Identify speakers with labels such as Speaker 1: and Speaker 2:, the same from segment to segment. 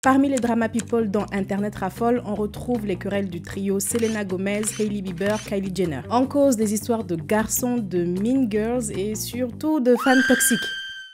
Speaker 1: Parmi les drama people dont Internet raffole, on retrouve les querelles du trio Selena Gomez, Hailey Bieber, Kylie Jenner. En cause des histoires de garçons, de mean girls et surtout de fans toxiques.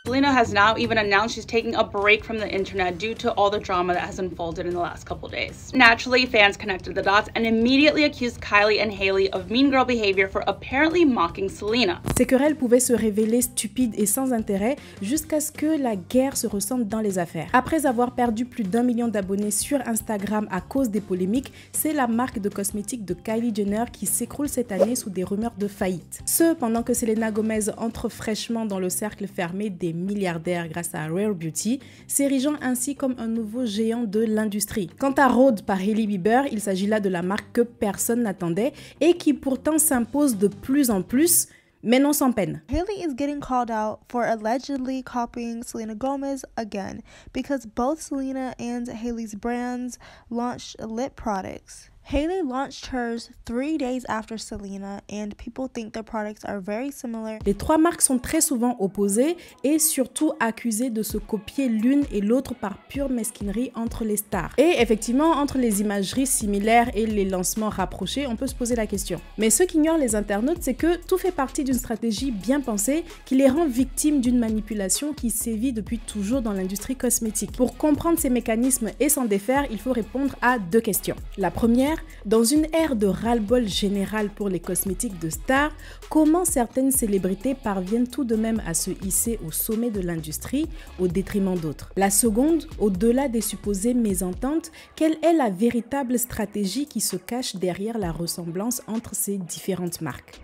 Speaker 2: Selena has now even announced she's taking a break from the internet due to all the drama that has unfolded in the last couple days. Naturally, fans connected the dots and immediately accused Kylie and Hailey of mean girl behavior for apparently mocking Selena.
Speaker 1: Ces querelles pouvaient se révéler stupides et sans intérêt jusqu'à ce que la guerre se ressente dans les affaires. Après avoir perdu plus d'1 million d'abonnés sur Instagram à cause des polémiques, c'est la marque de cosmétiques de Kylie Jenner qui s'écroule cette année sous des rumeurs de faillite. Ce, pendant que Selena Gomez entre fraîchement dans le cercle fermé des milliardaires grâce à Rare Beauty, s'érigeant ainsi comme un nouveau géant de l'industrie. Quant à Rhode par Hailey Bieber, il s'agit là de la marque que personne n'attendait et qui pourtant s'impose de plus en plus, mais non sans peine.
Speaker 3: Hailey is getting called out for allegedly copying Selena Gomez again because both Selena and Hailey's brands launched lip products. Hailey launched hers 3 days after Selena and people think their products are very similar.
Speaker 1: Les trois marques sont très souvent opposées et surtout accusées de se copier l'une et l'autre par pure mesquinerie entre les stars. Et effectivement, entre les imageries similaires et les lancements rapprochés, on peut se poser la question. Mais ce qu'ignorent les internautes, c'est que tout fait partie d'une stratégie bien pensée qui les rend victimes d'une manipulation qui sévit depuis toujours dans l'industrie cosmétique. Pour comprendre ces mécanismes et s'en défaire, il faut répondre à 2 questions. La première, dans une ère de ras-le-bol général pour les cosmétiques de stars, comment certaines célébrités parviennent tout de même à se hisser au sommet de l'industrie au détriment d'autres? La seconde, au-delà des supposées mésententes, quelle est la véritable stratégie qui se cache derrière la ressemblance entre ces différentes marques?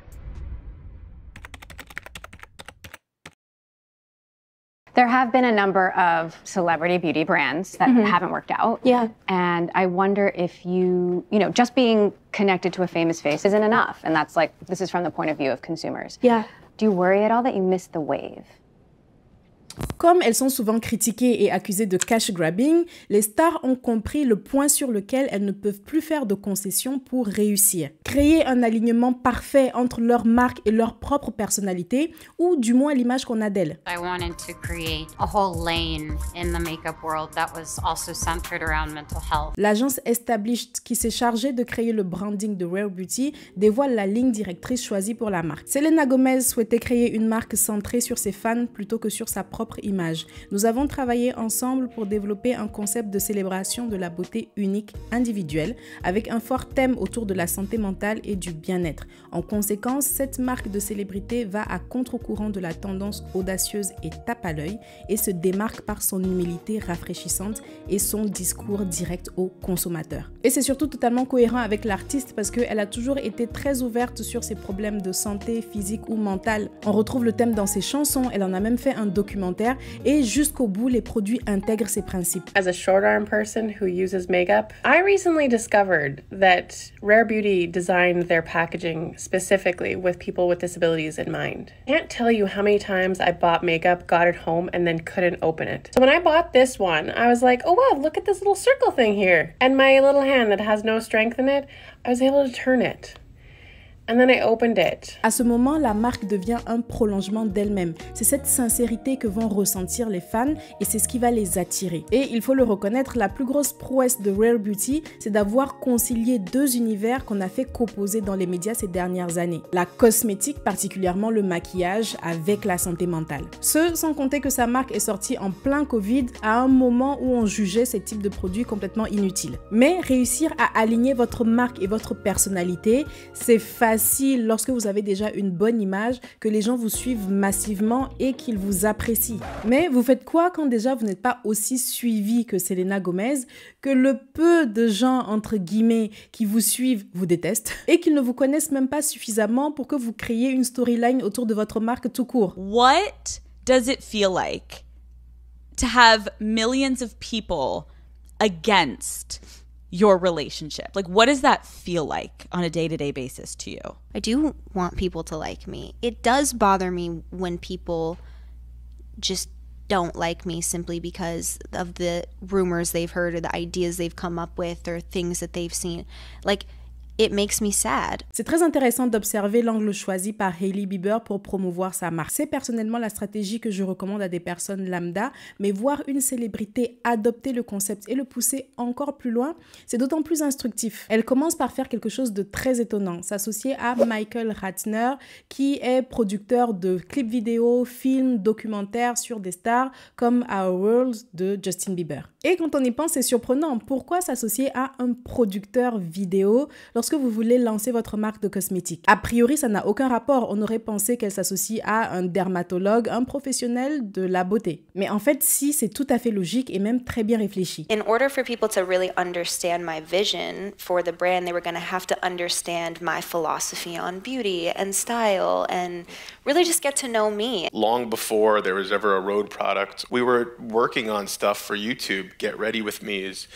Speaker 4: There have been a number of celebrity beauty brands that haven't worked out.
Speaker 3: Yeah.
Speaker 4: And I wonder if just being connected to a famous face isn't enough. And that's like, this is from the point of view of consumers.
Speaker 3: Yeah.
Speaker 4: Do you worry at all that you missed the wave?
Speaker 1: Comme elles sont souvent critiquées et accusées de cash grabbing, les stars ont compris le point sur lequel elles ne peuvent plus faire de concessions pour réussir. Créer un alignement parfait entre leur marque et leur propre personnalité, ou du moins l'image qu'on a d'elles.
Speaker 5: I wanted to create a whole lane in the makeup world that was also centered around mental health.
Speaker 1: L'agence Established, qui s'est chargée de créer le branding de Rare Beauty, dévoile la ligne directrice choisie pour la marque. Selena Gomez souhaitait créer une marque centrée sur ses fans plutôt que sur sa propre image. Nous avons travaillé ensemble pour développer un concept de célébration de la beauté unique, individuelle, avec un fort thème autour de la santé mentale et du bien-être. En conséquence, cette marque de célébrité va à contre-courant de la tendance audacieuse et tape à l'œil et se démarque par son humilité rafraîchissante et son discours direct aux consommateurs. Et c'est surtout totalement cohérent avec l'artiste parce qu'elle a toujours été très ouverte sur ses problèmes de santé physique ou mentale. On retrouve le thème dans ses chansons, elle en a même fait un documentaire et jusqu'au bout, les produits intègrent ces principes.
Speaker 6: As a short arm person who uses makeup, I recently discovered that Rare Beauty designed their packaging specifically with people with disabilities in mind. I can't tell you how many times I bought makeup, got it home, and then couldn't open it. So when I bought this one, I was like, oh wow, look at this little circle thing here. And my little hand that has no strength in it, I was able to turn it. And then I opened it.
Speaker 1: À ce moment, la marque devient un prolongement d'elle-même. C'est cette sincérité que vont ressentir les fans et c'est ce qui va les attirer. Et il faut le reconnaître, la plus grosse prouesse de Rare Beauty, c'est d'avoir concilié 2 univers qu'on a fait qu'opposer dans les médias ces dernières années. La cosmétique, particulièrement le maquillage, avec la santé mentale. Ce, sans compter que sa marque est sortie en plein Covid, à un moment où on jugeait ces types de produits complètement inutiles. Mais réussir à aligner votre marque et votre personnalité, c'est facile lorsque vous avez déjà une bonne image, que les gens vous suivent massivement et qu'ils vous apprécient. Mais vous faites quoi quand déjà vous n'êtes pas aussi suivi que Selena Gomez, que le peu de gens entre guillemets qui vous suivent vous détestent et qu'ils ne vous connaissent même pas suffisamment pour que vous créiez une storyline autour de votre marque tout court?
Speaker 7: What does it feel like to have millions of people against your relationship? Like, what does that feel like on a day-to-day basis to you?
Speaker 3: I do want people to like me. It does bother me when people just don't like me simply because of the rumors they've heard or the ideas they've come up with or things that they've seen. Like,
Speaker 8: it makes me sad.
Speaker 1: C'est très intéressant d'observer l'angle choisi par Hailey Bieber pour promouvoir sa marque. C'est personnellement la stratégie que je recommande à des personnes lambda, mais voir une célébrité adopter le concept et le pousser encore plus loin, c'est d'autant plus instructif. Elle commence par faire quelque chose de très étonnant, s'associer à Michael Ratner, qui est producteur de clips vidéo, films, documentaires sur des stars comme Our World de Justin Bieber. Et quand on y pense, c'est surprenant. Pourquoi s'associer à un producteur vidéo lorsque vous voulez lancer votre marque de cosmétiques? A priori, ça n'a aucun rapport. On aurait pensé qu'elle s'associe à un dermatologue, un professionnel de la beauté. Mais en fait, si, c'est tout à fait logique et même très bien réfléchi.
Speaker 8: In order for people to really understand my vision for the brand, they were going to have to understand my philosophy on beauty and style and really just get to know me.
Speaker 9: Long before there was ever a Rhode product, we were working on stuff for YouTube. Get Ready With Me's,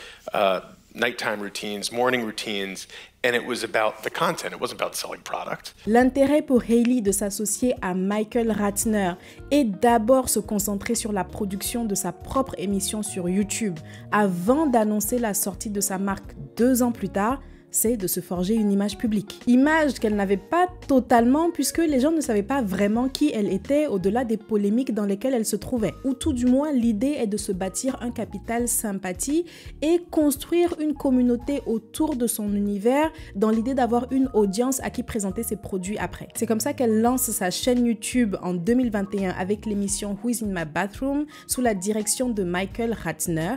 Speaker 9: nighttime routines, morning routines, and it was about the content. It wasn't about selling product.
Speaker 1: L'intérêt pour Hailey de s'associer à Michael Ratner est d'abord se concentrer sur la production de sa propre émission sur YouTube avant d'annoncer la sortie de sa marque 2 ans plus tard, c'est de se forger une image publique. Image qu'elle n'avait pas totalement puisque les gens ne savaient pas vraiment qui elle était au-delà des polémiques dans lesquelles elle se trouvait. Ou tout du moins, l'idée est de se bâtir un capital sympathie et construire une communauté autour de son univers dans l'idée d'avoir une audience à qui présenter ses produits après. C'est comme ça qu'elle lance sa chaîne YouTube en 2021 avec l'émission Who's in My Bathroom sous la direction de Michael Ratner,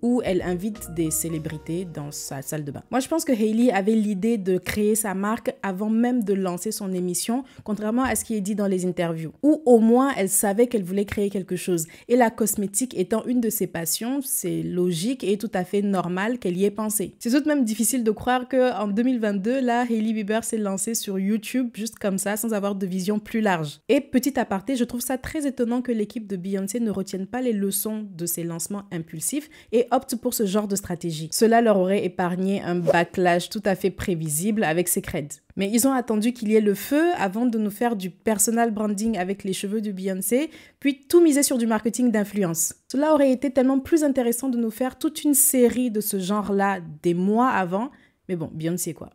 Speaker 1: où elle invite des célébrités dans sa salle de bain. Moi, je pense que Hailey avait l'idée de créer sa marque avant même de lancer son émission, contrairement à ce qui est dit dans les interviews. Ou au moins, elle savait qu'elle voulait créer quelque chose. Et la cosmétique étant une de ses passions, c'est logique et tout à fait normal qu'elle y ait pensé. C'est tout de même difficile de croire qu'en 2022, là, Hailey Bieber s'est lancée sur YouTube juste comme ça, sans avoir de vision plus large. Et petit aparté, je trouve ça très étonnant que l'équipe de Beyoncé ne retienne pas les leçons de ses lancements impulsifs et optent pour ce genre de stratégie. Cela leur aurait épargné un backlash tout à fait prévisible avec ses creds. Mais ils ont attendu qu'il y ait le feu avant de nous faire du personal branding avec les cheveux de Beyoncé, puis tout miser sur du marketing d'influence. Cela aurait été tellement plus intéressant de nous faire toute une série de ce genre-là des mois avant, mais bon, Beyoncé quoi.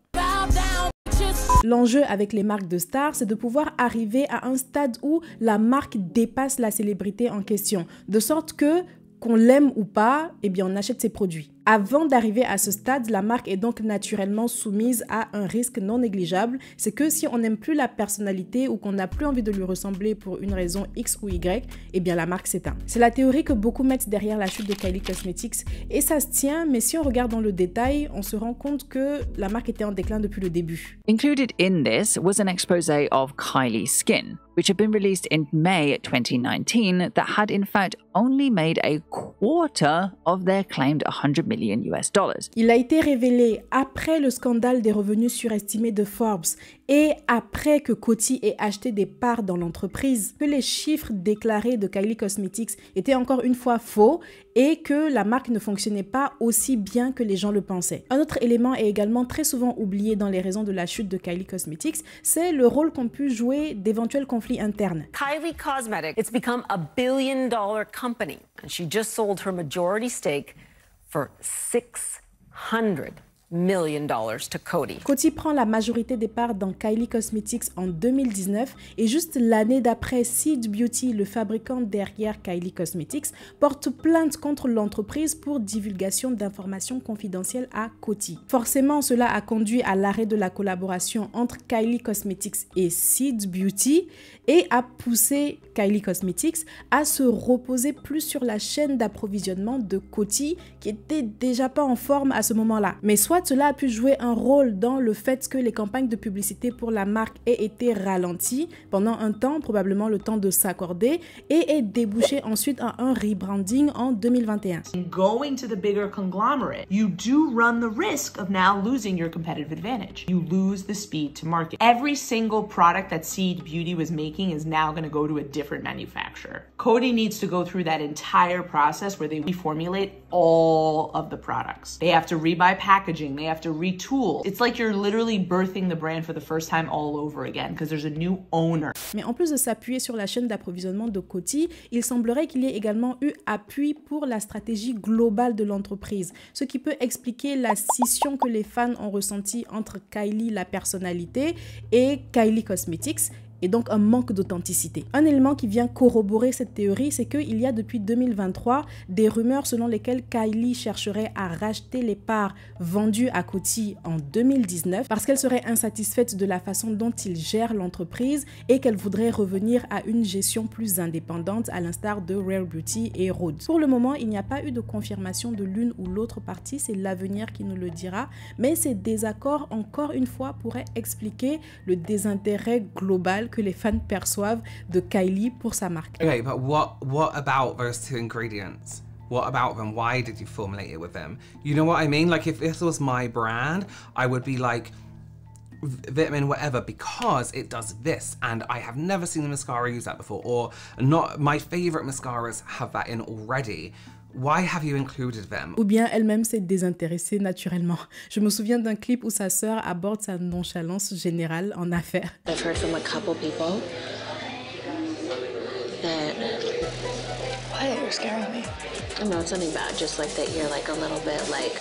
Speaker 1: L'enjeu avec les marques de stars, c'est de pouvoir arriver à un stade où la marque dépasse la célébrité en question, de sorte que qu'on l'aime ou pas, eh bien on achète ses produits. Avant d'arriver à ce stade, la marque est donc naturellement soumise à un risque non négligeable. C'est que si on n'aime plus la personnalité ou qu'on n'a plus envie de lui ressembler pour une raison X ou Y, eh bien la marque s'éteint. C'est la théorie que beaucoup mettent derrière la chute de Kylie Cosmetics et ça se tient, mais si on regarde dans le détail, on se rend compte que la marque était en déclin depuis le début.
Speaker 10: Included in this was an exposé of Kylie's skin, which had been released in May 2019 that had in fact only made a quarter of their claimed $100 million.
Speaker 1: Il a été révélé après le scandale des revenus surestimés de Forbes et après que Coty ait acheté des parts dans l'entreprise, que les chiffres déclarés de Kylie Cosmetics étaient encore une fois faux et que la marque ne fonctionnait pas aussi bien que les gens le pensaient. Un autre élément est également très souvent oublié dans les raisons de la chute de Kylie Cosmetics, c'est le rôle qu'ont pu jouer d'éventuels conflits internes.
Speaker 11: Kylie Cosmetics, it's become a billion-dollar company and she just sold her majority stake for $600 million to Coty.
Speaker 1: Coty prend la majorité des parts dans Kylie Cosmetics en 2019 et juste l'année d'après, Seed Beauty, le fabricant derrière Kylie Cosmetics, porte plainte contre l'entreprise pour divulgation d'informations confidentielles à Coty. Forcément, cela a conduit à l'arrêt de la collaboration entre Kylie Cosmetics et Seed Beauty et a poussé Kylie Cosmetics à se reposer plus sur la chaîne d'approvisionnement de Coty qui était déjà pas en forme à ce moment-là. Mais soit cela a pu jouer un rôle dans le fait que les campagnes de publicité pour la marque aient été ralenties pendant un temps, probablement le temps de s'accorder, et aient débouché ensuite à un rebranding en 2021.
Speaker 12: Going to the bigger conglomerate, you do run the risk of now losing your competitive advantage. You lose the speed to market. Every single product that Seed Beauty was making is now going to go to a different manufacturer. Coty needs to go through that entire process where they reformulate all of the products. They have to rebuy packaging packaging. They have to retool. It's like you're literally birthing the brand for the first time all over again because there's a new owner.
Speaker 1: Mais en plus de s'appuyer sur la chaîne d'approvisionnement de Coty, il semblerait qu'il y ait également eu appui pour la stratégie globale de l'entreprise, ce qui peut expliquer la scission que les fans ont ressentie entre Kylie la personnalité et Kylie Cosmetics, et donc un manque d'authenticité. Un élément qui vient corroborer cette théorie, c'est qu'il y a depuis 2023 des rumeurs selon lesquelles Kylie chercherait à racheter les parts vendues à Coty en 2019 parce qu'elle serait insatisfaite de la façon dont il gère l'entreprise et qu'elle voudrait revenir à une gestion plus indépendante à l'instar de Rare Beauty et Rhodes. Pour le moment, il n'y a pas eu de confirmation de l'une ou l'autre partie, c'est l'avenir qui nous le dira, mais ces désaccords, encore une fois, pourraient expliquer le désintérêt global que les fans perçoivent de Kylie pour sa marque.
Speaker 13: Okay, but what about those two ingredients? What about them? Why did you formulate it with them? You know what I mean? Like if this was my brand, I would be like vitamin whatever because it does this, and I have never seen the mascara use that before, or not my favorite mascaras have that in already. Why have you included them?
Speaker 1: Ou bien elle-même s'est désintéressée naturellement. Je me souviens d'un clip où sa sœur aborde sa nonchalance générale en affaires.
Speaker 14: I've heard from a couple people that why you're scaring me. No, it's nothing bad. Just like that you're like a little bit like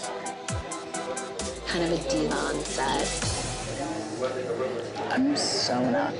Speaker 14: kind of a diva on set. I'm so not.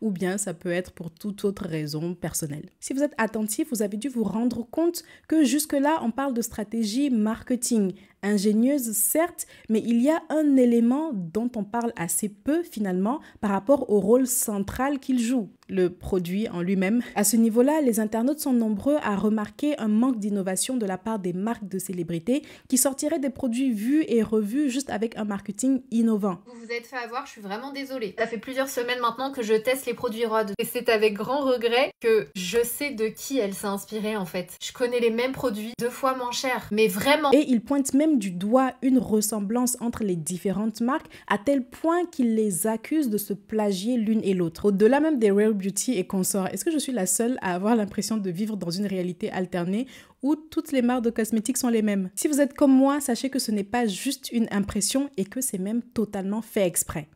Speaker 1: Ou bien ça peut être pour toute autre raison personnelle. Si vous êtes attentif, vous avez dû vous rendre compte que jusque-là, on parle de stratégie marketing, ingénieuse certes, mais il y a un élément dont on parle assez peu finalement par rapport au rôle central qu'il joue, le produit en lui-même. À ce niveau-là, les internautes sont nombreux à remarquer un manque d'innovation de la part des marques de célébrités qui sortiraient des produits vus et revus juste avec un marketing innovant.
Speaker 15: Vous vous êtes fait avoir, je suis vraiment désolée. Ça fait plusieurs semaines maintenant que je teste les produits Rhodes et c'est avec grand regret que je sais de qui elle s'est inspirée en fait. Je connais les mêmes produits 2 fois moins chers, mais vraiment.
Speaker 1: Et il pointe même du doigt une ressemblance entre les différentes marques à tel point qu'il les accuse de se plagier l'une et l'autre. Au-delà même des Rare Beauty et consorts, est-ce que je suis la seule à avoir l'impression de vivre dans une réalité alternée où toutes les marques de cosmétiques sont les mêmes? Si vous êtes comme moi, sachez que ce n'est pas juste une impression et que c'est même totalement fait exprès.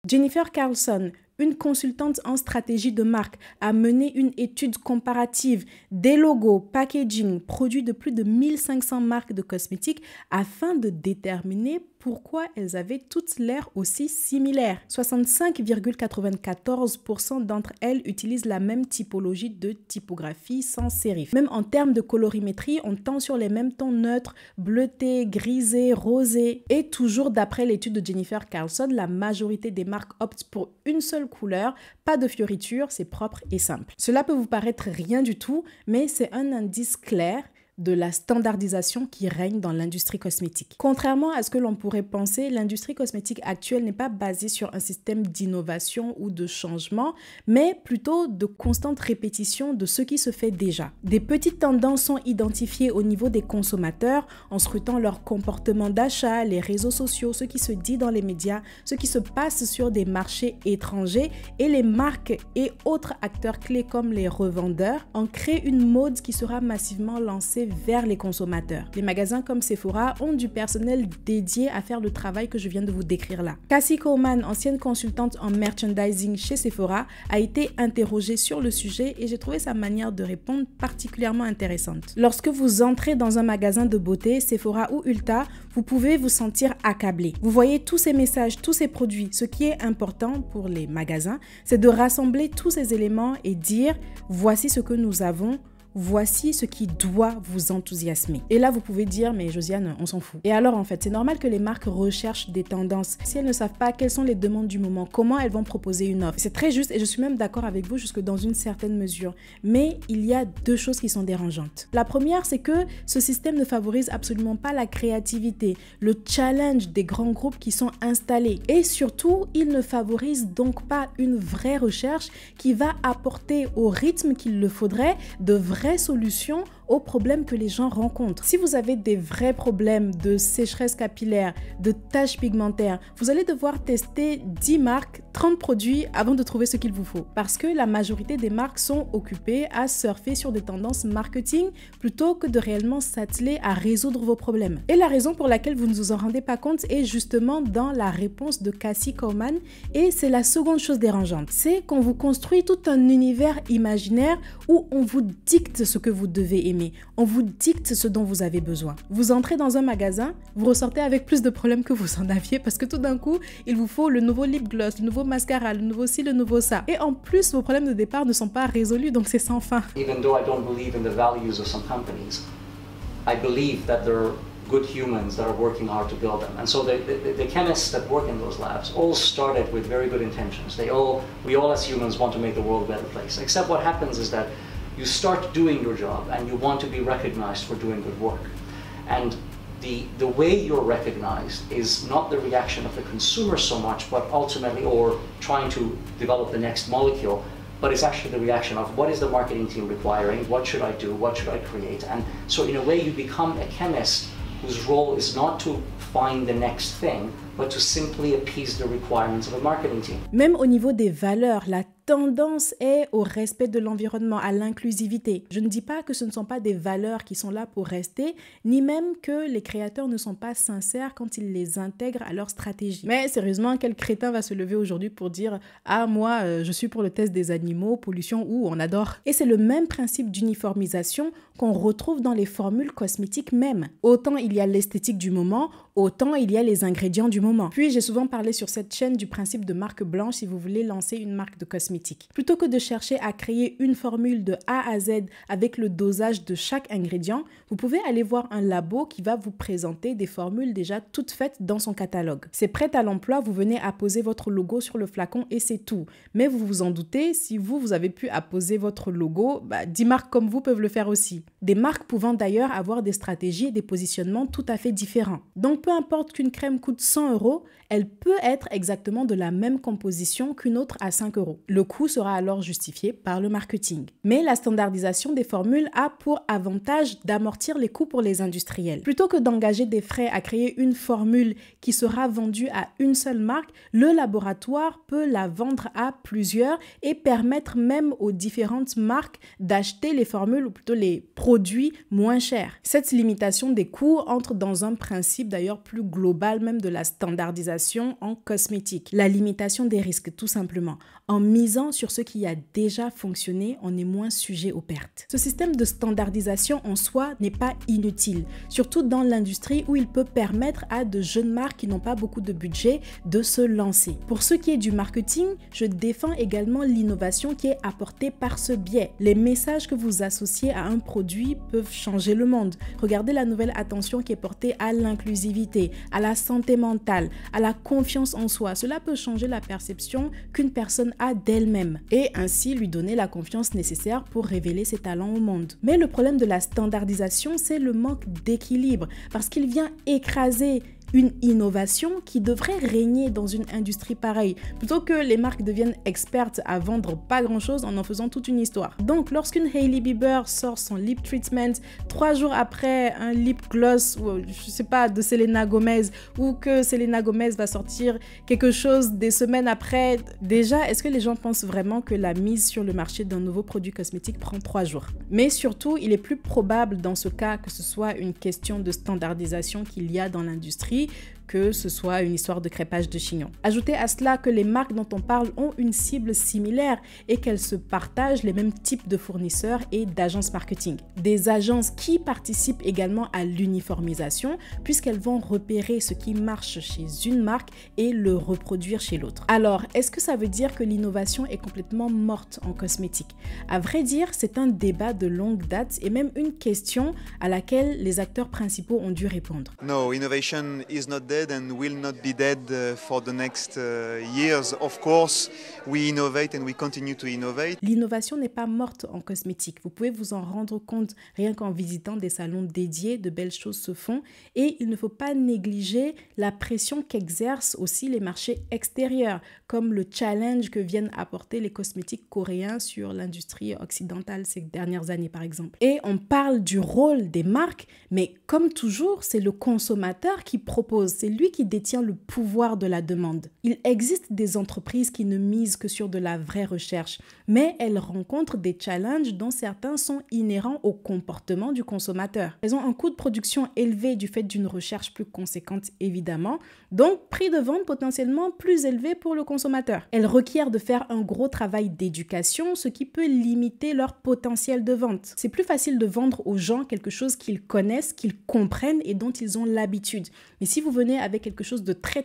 Speaker 1: Jennifer Carlson, une consultante en stratégie de marque, a mené une étude comparative des logos, packaging, produits de plus de 1500 marques de cosmétiques afin de déterminer pourquoi elles avaient toutes l'air aussi similaires. 65,94% d'entre elles utilisent la même typologie de typographie sans sérif. Même en termes de colorimétrie, on tend sur les mêmes tons neutres, bleutés, grisés, rosés. Et toujours d'après l'étude de Jennifer Carlson, la majorité des marques optent pour une seule couleur, pas de fioritures, c'est propre et simple. Cela peut vous paraître rien du tout, mais c'est un indice clair de la standardisation qui règne dans l'industrie cosmétique. Contrairement à ce que l'on pourrait penser, l'industrie cosmétique actuelle n'est pas basée sur un système d'innovation ou de changement, mais plutôt de constante répétition de ce qui se fait déjà. Des petites tendances sont identifiées au niveau des consommateurs en scrutant leur comportement d'achat, les réseaux sociaux, ce qui se dit dans les médias, ce qui se passe sur des marchés étrangers, et les marques et autres acteurs clés comme les revendeurs en créent une mode qui sera massivement lancée vers les consommateurs. Les magasins comme Sephora ont du personnel dédié à faire le travail que je viens de vous décrire là. Cassie Coleman, ancienne consultante en merchandising chez Sephora, a été interrogée sur le sujet et j'ai trouvé sa manière de répondre particulièrement intéressante. Lorsque vous entrez dans un magasin de beauté, Sephora ou Ulta, vous pouvez vous sentir accablé. Vous voyez tous ces messages, tous ces produits. Ce qui est important pour les magasins, c'est de rassembler tous ces éléments et dire « voici ce que nous avons ». Voici ce qui doit vous enthousiasmer. Et là, vous pouvez dire, mais Josiane, on s'en fout. Et alors, en fait, c'est normal que les marques recherchent des tendances. Si elles ne savent pas quelles sont les demandes du moment, comment elles vont proposer une offre. C'est très juste et je suis même d'accord avec vous jusque dans une certaine mesure. Mais il y a 2 choses qui sont dérangeantes. La première, c'est que ce système ne favorise absolument pas la créativité, le challenge des grands groupes qui sont installés. Et surtout, il ne favorise donc pas une vraie recherche qui va apporter au rythme qu'il le faudrait de vraies solutions aux problèmes que les gens rencontrent. Si vous avez des vrais problèmes de sécheresse capillaire, de taches pigmentaires, vous allez devoir tester 10 marques, 30 produits avant de trouver ce qu'il vous faut. Parce que la majorité des marques sont occupées à surfer sur des tendances marketing plutôt que de réellement s'atteler à résoudre vos problèmes. Et la raison pour laquelle vous ne vous en rendez pas compte est justement dans la réponse de Cassie Kauman, et c'est la seconde chose dérangeante. C'est qu'on vous construit tout un univers imaginaire où on vous dicte ce que vous devez aimer, on vous dicte ce dont vous avez besoin. Vous entrez dans un magasin, vous ressortez avec plus de problèmes que vous en aviez parce que tout d'un coup, il vous faut le nouveau lip gloss, le nouveau mascara, le nouveau ci, le nouveau ça. Et en plus, vos problèmes de départ ne sont pas résolus, donc c'est sans fin.
Speaker 16: Even though I don't believe in the values of some companies, I believe that there are good humans that are working hard to build them. And so the chemists that work in those labs all started with very good intentions. We all as humans want to make the world a better place. Except what happens is that you start doing your job and you want to be recognized for doing good work. And the way you're recognized is not the reaction of the consumer so much, but ultimately, or trying to develop the next molecule, but it's actually the reaction of what is the marketing team requiring, what should I do, what should I create? And so in a way you become a chemist whose role is not to find the next thing, but to simply appease the requirements of a marketing team.
Speaker 1: Même au niveau des valeurs, la tendance est au respect de l'environnement, à l'inclusivité. Je ne dis pas que ce ne sont pas des valeurs qui sont là pour rester, ni même que les créateurs ne sont pas sincères quand ils les intègrent à leur stratégie. Mais sérieusement, quel crétin va se lever aujourd'hui pour dire « Ah, moi, je suis pour le test des animaux, pollution, ou on adore ». Et c'est le même principe d'uniformisation qu'on retrouve dans les formules cosmétiques même. Autant il y a l'esthétique du moment, autant il y a les ingrédients du moment. Puis j'ai souvent parlé sur cette chaîne du principe de marque blanche si vous voulez lancer une marque de cosmétiques. Plutôt que de chercher à créer une formule de A à Z avec le dosage de chaque ingrédient, vous pouvez aller voir un labo qui va vous présenter des formules déjà toutes faites dans son catalogue. C'est prêt à l'emploi, vous venez apposer votre logo sur le flacon et c'est tout. Mais vous vous en doutez, si vous avez pu apposer votre logo, 10 marques comme vous peuvent le faire aussi. Des marques pouvant d'ailleurs avoir des stratégies et des positionnements tout à fait différents. Donc peu importe qu'une crème coûte 100 €, elle peut être exactement de la même composition qu'une autre à 5 €. Le coût sera alors justifié par le marketing. Mais la standardisation des formules a pour avantage d'amortir les coûts pour les industriels. Plutôt que d'engager des frais à créer une formule qui sera vendue à une seule marque, le laboratoire peut la vendre à plusieurs et permettre même aux différentes marques d'acheter les formules ou plutôt les produits moins chers. Cette limitation des coûts entre dans un principe d'ailleurs plus global même de la standardisation en cosmétique. La limitation des risques tout simplement. En misant sur ce qui a déjà fonctionné, on est moins sujet aux pertes. Ce système de standardisation en soi n'est pas inutile, surtout dans l'industrie où il peut permettre à de jeunes marques qui n'ont pas beaucoup de budget de se lancer. Pour ce qui est du marketing, je défends également l'innovation qui est apportée par ce biais. Les messages que vous associez à un produit peuvent changer le monde. Regardez la nouvelle attention qui est portée à l'inclusivité, à la santé mentale, à la confiance en soi. Cela peut changer la perception qu'une personne a d'elle-même et ainsi lui donner la confiance nécessaire pour révéler ses talents au monde. Mais le problème de la standardisation, c'est le manque d'équilibre parce qu'il vient écraser une innovation qui devrait régner dans une industrie pareille, plutôt que les marques deviennent expertes à vendre pas grand chose en faisant toute une histoire. Donc lorsqu'une Hailey Bieber sort son lip treatment 3 jours après un lip gloss ou je sais pas de Selena Gomez, ou que Selena Gomez va sortir quelque chose des semaines après, déjà est-ce que les gens pensent vraiment que la mise sur le marché d'un nouveau produit cosmétique prend 3 jours? Mais surtout il est plus probable dans ce cas que ce soit une question de standardisation qu'il y a dans l'industrie que ce soit une histoire de crêpage de chignon. Ajoutez à cela que les marques dont on parle ont une cible similaire et qu'elles se partagent les mêmes types de fournisseurs et d'agences marketing. Des agences qui participent également à l'uniformisation puisqu'elles vont repérer ce qui marche chez une marque et le reproduire chez l'autre. Alors, est-ce que ça veut dire que l'innovation est complètement morte en cosmétique? À vrai dire, c'est un débat de longue date et même une question à laquelle les acteurs principaux ont dû répondre.
Speaker 17: No, innovation is not there. dead and will not be dead for the next years. Of course, we innovate and we continue to innovate.
Speaker 1: L'innovation n'est pas morte en cosmétique. Vous pouvez vous en rendre compte rien qu'en visitant des salons dédiés, de belles choses se font et il ne faut pas négliger la pression qu'exercent aussi les marchés extérieurs, comme le challenge que viennent apporter les cosmétiques coréens sur l'industrie occidentale ces dernières années par exemple. Et on parle du rôle des marques, mais comme toujours, c'est le consommateur qui propose, c'est lui qui détient le pouvoir de la demande. Il existe des entreprises qui ne misent que sur de la vraie recherche, mais elles rencontrent des challenges dont certains sont inhérents au comportement du consommateur. Elles ont un coût de production élevé du fait d'une recherche plus conséquente évidemment, donc prix de vente potentiellement plus élevé pour le consommateur. Elles requièrent de faire un gros travail d'éducation, ce qui peut limiter leur potentiel de vente. C'est plus facile de vendre aux gens quelque chose qu'ils connaissent, qu'ils comprennent et dont ils ont l'habitude. Mais si vous venez avec quelque chose de très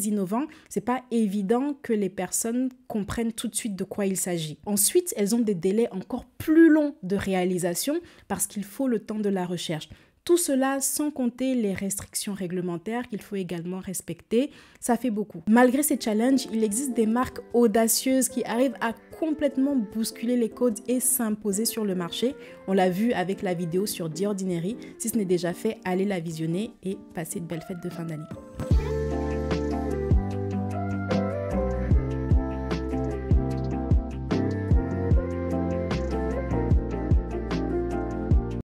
Speaker 1: innovant, c'est pas évident que les personnes comprennent tout de suite de quoi il s'agit. Ensuite, elles ont des délais encore plus longs de réalisation parce qu'il faut le temps de la recherche. Tout cela sans compter les restrictions réglementaires qu'il faut également respecter, ça fait beaucoup. Malgré ces challenges, il existe des marques audacieuses qui arrivent à complètement bousculer les codes et s'imposer sur le marché. On l'a vu avec la vidéo sur The Ordinary. Si ce n'est déjà fait, allez la visionner et passez de belles fêtes de fin d'année.